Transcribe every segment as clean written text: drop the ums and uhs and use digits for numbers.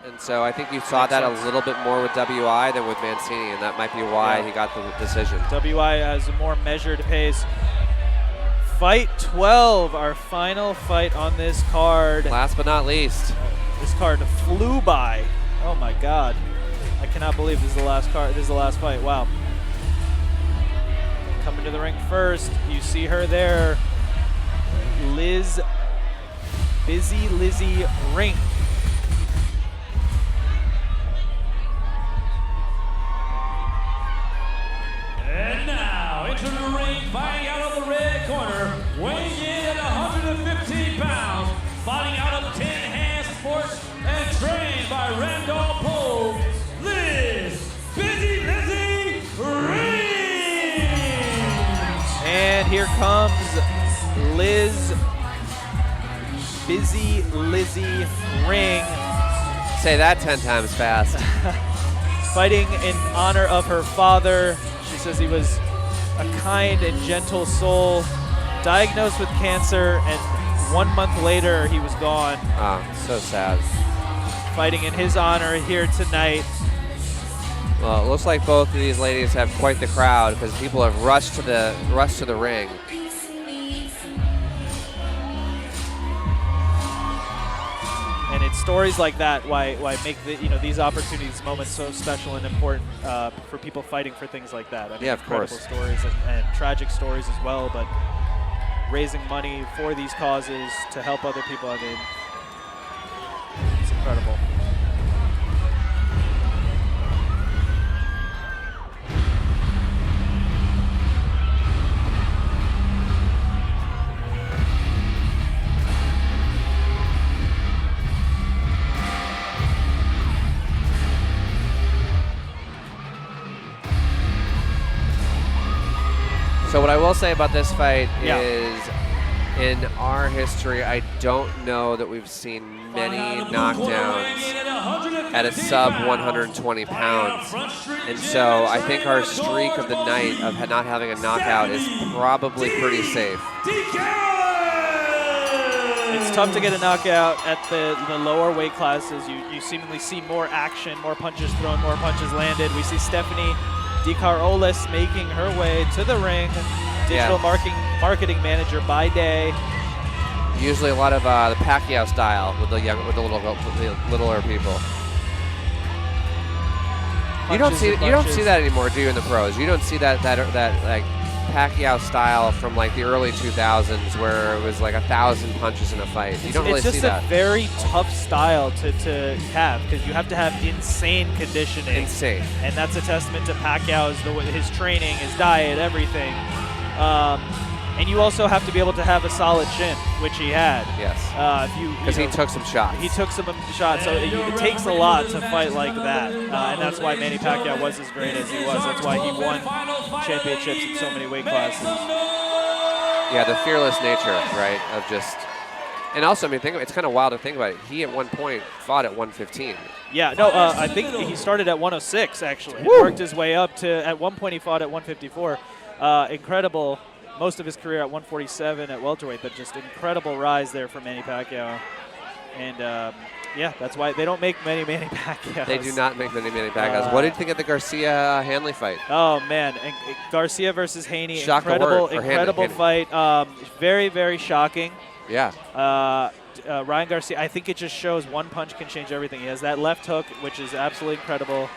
And so I think you saw that a little bit more with WI than with Mancini, and that might be why he got the decision. WI has a more measured pace. Fight 12, our final fight on this card. Last but not least. This card flew by. Oh my God. I cannot believe this is the last card. This is the last fight. Wow. Coming to the ring first. You see her there. Busy Lizzie Ring. And now, into the ring, fighting out of the red corner, weighing in at 115 pounds, fighting out of 10 Hands Sports and trained by Randolph Poe, Busy Lizzie Ring! And here comes Busy Lizzie Ring. Say that 10 times fast. Fighting in honor of her father. She says he was a kind and gentle soul, diagnosed with cancer, and 1 month later he was gone. Oh, so sad. Fighting in his honor here tonight. Well, it looks like both of these ladies have quite the crowd because people have rushed to the ring. And it's stories like that why make these opportunities, moments so special and important for people fighting for things like that. I mean, yeah, of course. Incredible stories and tragic stories as well, but raising money for these causes to help other people, I mean, it's incredible. So what I will say about this fight is, in our history, I don't know that we've seen many knockdowns at a sub 120 pounds. And so I think our streak of the night of not having a knockout is probably pretty safe. It's tough to get a knockout at the lower weight classes. You seemingly see more action, more punches thrown, more punches landed. We see Stephanie DeCarolis making her way to the ring, digital marketing manager by day. Usually a lot of the Pacquiao style with the littler people. You don't see that anymore, do you, in the pros? You don't see that like Pacquiao style from like the early 2000s where it was like 1,000 punches in a fight. You don't really see that. It's just a very tough style to have because you have to have insane conditioning. Insane. And that's a testament to Pacquiao's his training, his diet, everything. And you also have to be able to have a solid chin, which he had. Yes. Because he took some shots. He took some shots, so it takes a lot to fight like that, and that's why Manny Pacquiao was as great as he was. That's why he won championships in so many weight classes. Yeah, the fearless nature, right, of just. And also, I mean, it's kind of wild to think about it. He at one point fought at 115. Yeah, no, I think he started at 106 actually, and worked his way up to. At one point, he fought at 154. Incredible. Most of his career at 147 at welterweight, but just incredible rise there for Manny Pacquiao. And yeah, that's why they don't make many Manny Pacquiaos. They do not make many Manny Pacquiaos. What did you think of the Garcia-Hanley fight? Oh man, and Garcia versus Haney, incredible fight. Very, very shocking. Yeah. Ryan Garcia, I think it just shows one punch can change everything. He has that left hook, which is absolutely incredible.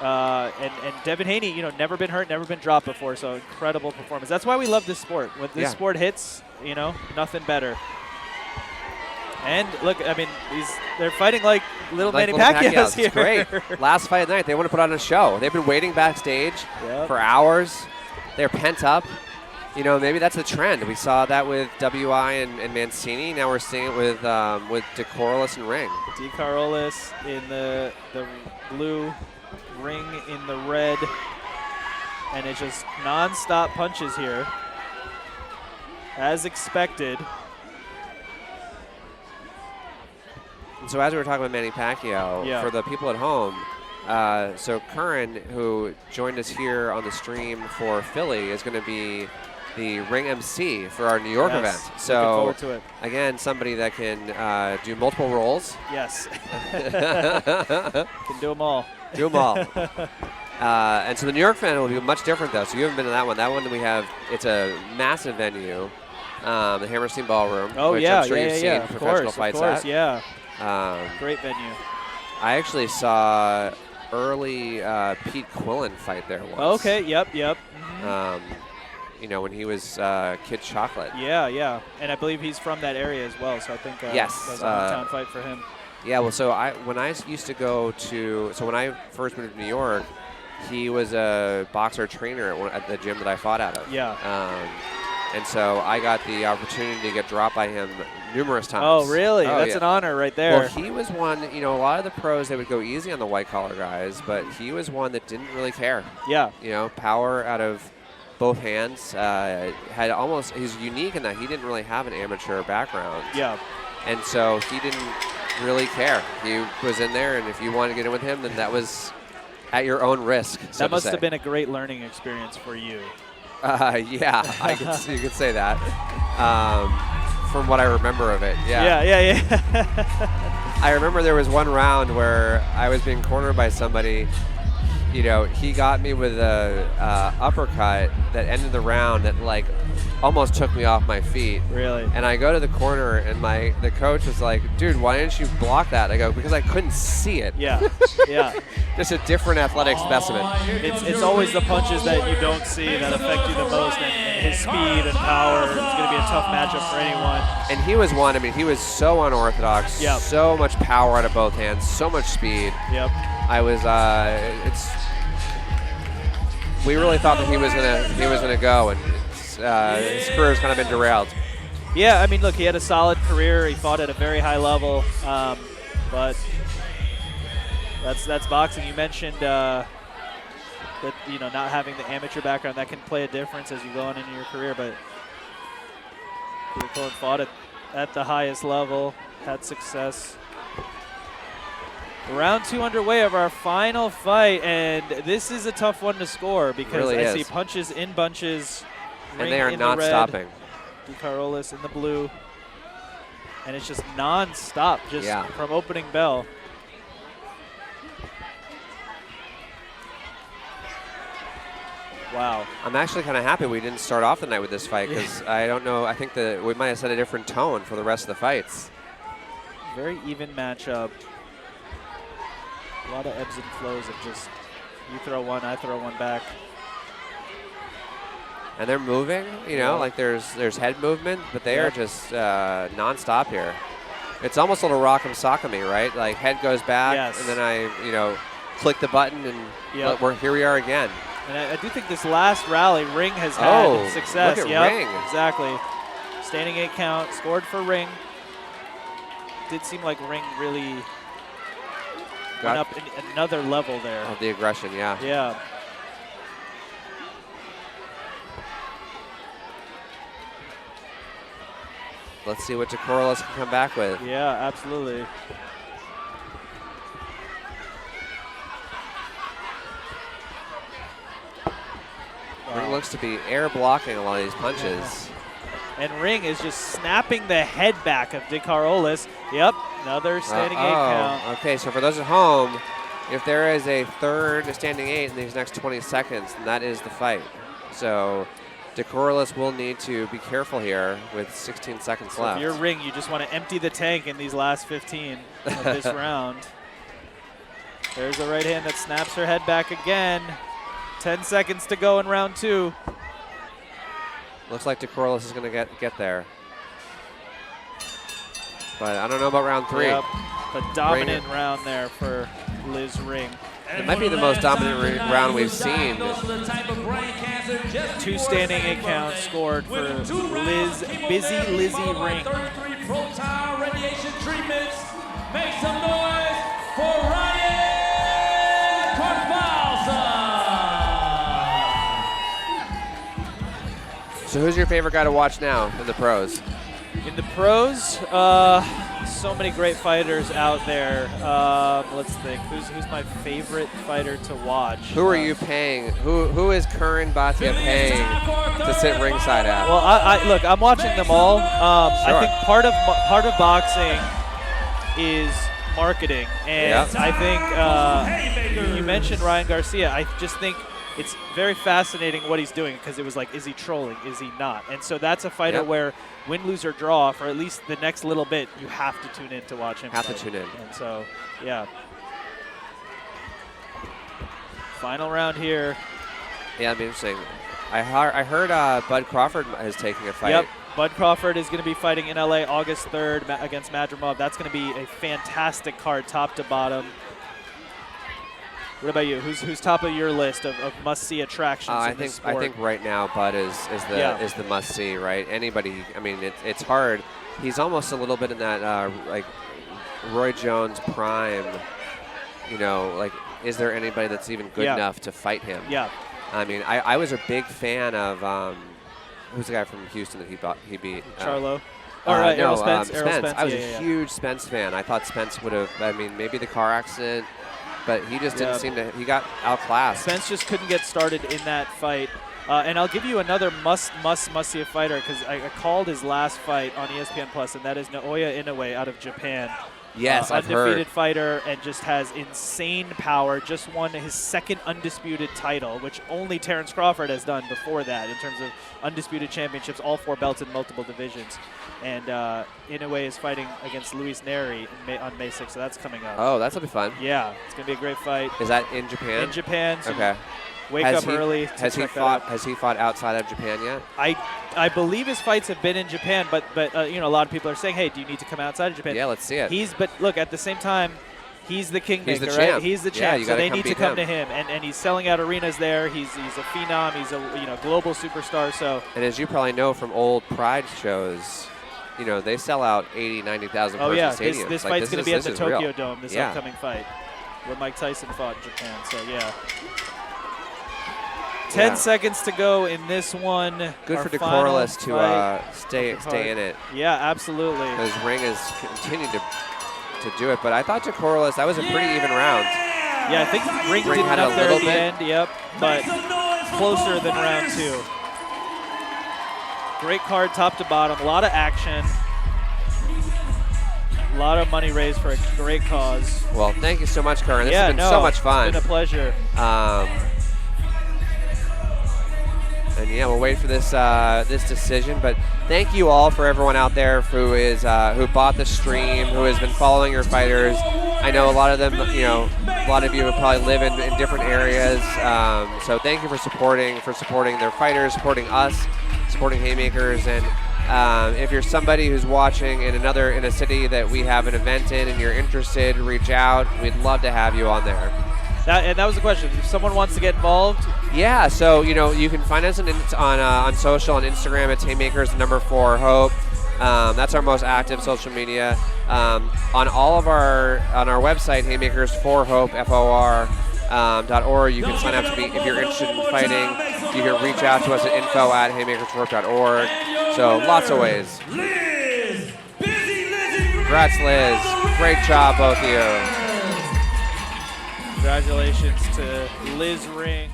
And Devin Haney, never been hurt, never been dropped before, so incredible performance. That's why we love this sport. When this sport hits, nothing better. And look, I mean, they're fighting like little Manny Pacquiao's here. It's great. Last fight of the night, they want to put on a show. They've been waiting backstage for hours. They're pent up. Maybe that's a trend. We saw that with WI and Mancini. Now we're seeing it with DeCarolis and Ring. DeCarolis in the blue, Ring in the red, and it's just non-stop punches here, as expected. And so as we were talking about Manny Pacquiao, for the people at home, so Curran, who joined us here on the stream for Philly, is going to be the ring MC for our New York event. Looking So forward to it. again, somebody that can do multiple roles. Yes. Can do them all. Do them all. And so the New York event will be much different, though. So you haven't been to that one. That one it's a massive venue, the Hammerstein Ballroom. Oh, which yeah, I'm sure you've seen professional fights at. Yeah. Great venue. I actually saw early Pete Quillen fight there once. Okay, yep. Mm-hmm. You know, when he was Kid Chocolate. Yeah. And I believe he's from that area as well, so I think yes, that was a hometown fight for him. Yeah, well, so when I used to go to, when I first moved to New York, he was a boxer trainer at the gym that I fought out of. Yeah. And so I got the opportunity to get dropped by him numerous times. Oh, really? Oh, That's yeah. an honor right there. Well, he was one, you know, a lot of the pros, they would go easy on the white-collar guys, but he was one that didn't really care. Yeah. You know, power out of both hands. He's unique in that he didn't really have an amateur background. Yeah. And so he didn't really care. He was in there, and if you wanted to get in with him, then that was at your own risk. So that must have been a great learning experience for you. Yeah, you could say that. From what I remember of it, yeah. Yeah. I remember there was one round where I was being cornered by somebody. You know, he got me with a uppercut that ended the round that like almost took me off my feet. Really? And I go to the corner, and the coach was like, "Dude, why didn't you block that?" I go, "Because I couldn't see it." Yeah. Just a different athletic specimen. It's always the punches that you don't see that affect you the most, and his speed and power. It's going to be a tough matchup for anyone. And he was one. I mean, he was so unorthodox. Yep. So much power out of both hands. So much speed. Yep. I was. We really thought that he was gonna go, and his career's kind of been derailed. Yeah, I mean, look, he had a solid career. He fought at a very high level, but that's boxing. You mentioned that not having the amateur background, that can play a difference as you go on into your career. But Peter Quillen fought at the highest level, had success. Round 2 underway of our final fight, and this is a tough one to score because really I see punches in bunches. And they are in not the red, stopping. DeCarolis in the blue. And it's just non-stop, from opening bell. Wow. I'm actually kind of happy we didn't start off the night with this fight because I don't know. I think that we might have set a different tone for the rest of the fights. Very even matchup. A lot of ebbs and flows of just you throw one, I throw one back. And they're moving, like there's head movement, but they are just nonstop here. It's almost a little rock'em sock'em me, right? Like head goes back, and then I, click the button, and here we are again. And I do think this last rally, Ring has had success. Look at Ring. Exactly. Standing 8 count, scored for Ring. Did seem like Ring really went up another level there. Of the aggression, yeah. Yeah. Let's see what DeCarolis can come back with. Yeah, absolutely. Ring looks to be air blocking a lot of these punches. Yeah. And Ring is just snapping the head back of DeCarolis. Yep, another standing 8 count. Okay, so for those at home, if there is a third standing 8 in these next 20 seconds, then that is the fight. So DeCarolis will need to be careful here with 16 seconds left. If you're Ring, you just want to empty the tank in these last 15 of this round. There's a right hand that snaps her head back again. 10 seconds to go in round 2. Looks like DeCarolis is going to get there. But I don't know about round 3. Yep, but dominant round there for Liz Ring. It might be the most dominant round we've seen. 2 standing 8 counts scored for Busy Lizzie Ring. 33 proton radiation treatments. Make some noise for Ryan Carvalza. So who's your favorite guy to watch now in the pros? In the pros, so many great fighters out there. Let's think. Who's my favorite fighter to watch? Who are you paying? Who is Curran Bhatia paying to sit ringside at? Well, I look. I'm watching them all. I think part of boxing is marketing, and I think you mentioned Ryan Garcia. I just think it's very fascinating what he's doing, because it was like, is he trolling? Is he not? And so that's a fighter where win, lose, or draw, for at least the next little bit, you have to tune in to watch him. Have to tune in. And so, yeah. Final round here. Yeah, it'll be interesting. I heard Bud Crawford is taking a fight. Yep. Bud Crawford is going to be fighting in LA August 3rd against Madrimov. That's going to be a fantastic card, top to bottom. What about you? Who's top of your list of must-see attractions in this sport? I think right now Bud is the must-see, right? Anybody. I mean, it's hard. He's almost a little bit in that like Roy Jones prime. You know, like, is there anybody that's even good enough to fight him? Yeah. I mean, I was a big fan of who's the guy from Houston that he beat? Charlo. No, Spence. Spence. I was a huge Spence fan. I thought Spence would have. I mean, maybe the car accident. But he just didn't seem to. He got outclassed. Spence just couldn't get started in that fight. And I'll give you another must-see fighter, because I called his last fight on ESPN Plus, and that is Naoya Inoue out of Japan. Yes, I've heard. Undefeated fighter, and just has insane power. Just won his second undisputed title, which only Terrence Crawford has done before that in terms of undisputed championships, all 4 belts in multiple divisions. And Inoue is fighting against Luis Neri on May 6th, so that's coming up. Oh, that's going to be fun. Yeah, it's going to be a great fight. Is that in Japan? In Japan. So okay. Wake up early. Has he fought outside of Japan yet? I believe his fights have been in Japan, but you know, a lot of people are saying, hey, do you need to come outside of Japan? Yeah, let's see it. But look, at the same time, he's the kingmaker, he's the right? champ. He's the champ, so they need to come him. to him, and he's selling out arenas there. He's a phenom. He's a global superstar. So. And as you probably know from old Pride shows, you know, they sell out 80, 90,000 person stadiums. This fight's going to be at the Tokyo real. Dome, this upcoming fight, where Mike Tyson fought in Japan. So, yeah. 10 seconds to go in this one. Good for DeCarolis to stay in it. Yeah, absolutely. Because Ring has continued to do it, but I thought DeCarolis, that was a pretty even round. Yeah, I think Ring did had enough a there little at the bit. end, yep, but closer than round 2. Great card, top to bottom, a lot of action. A lot of money raised for a great cause. Well, thank you so much, Curran. This has been so much fun. It's been a pleasure. And yeah, we'll wait for this this decision. But thank you all for everyone out there who bought the stream, who has been following your fighters. I know a lot of them, you know, a lot of you will probably live in different areas. So thank you for supporting their fighters, supporting us, supporting Haymakers. And if you're somebody who's watching in a city that we have an event in and you're interested, reach out. We'd love to have you on there. And that was the question. If someone wants to get involved, yeah. So you know, you can find us on social, on Instagram at Haymakers4Hope. That's our most active social media. On our website, Haymakers4Hope FOR.org. You can sign up to be, if you're interested in fighting. You can reach out to us at info@Haymakers4Hope.org. So lots of ways. Congrats, Liz. Great job, both of you. Congratulations to Liz Ring.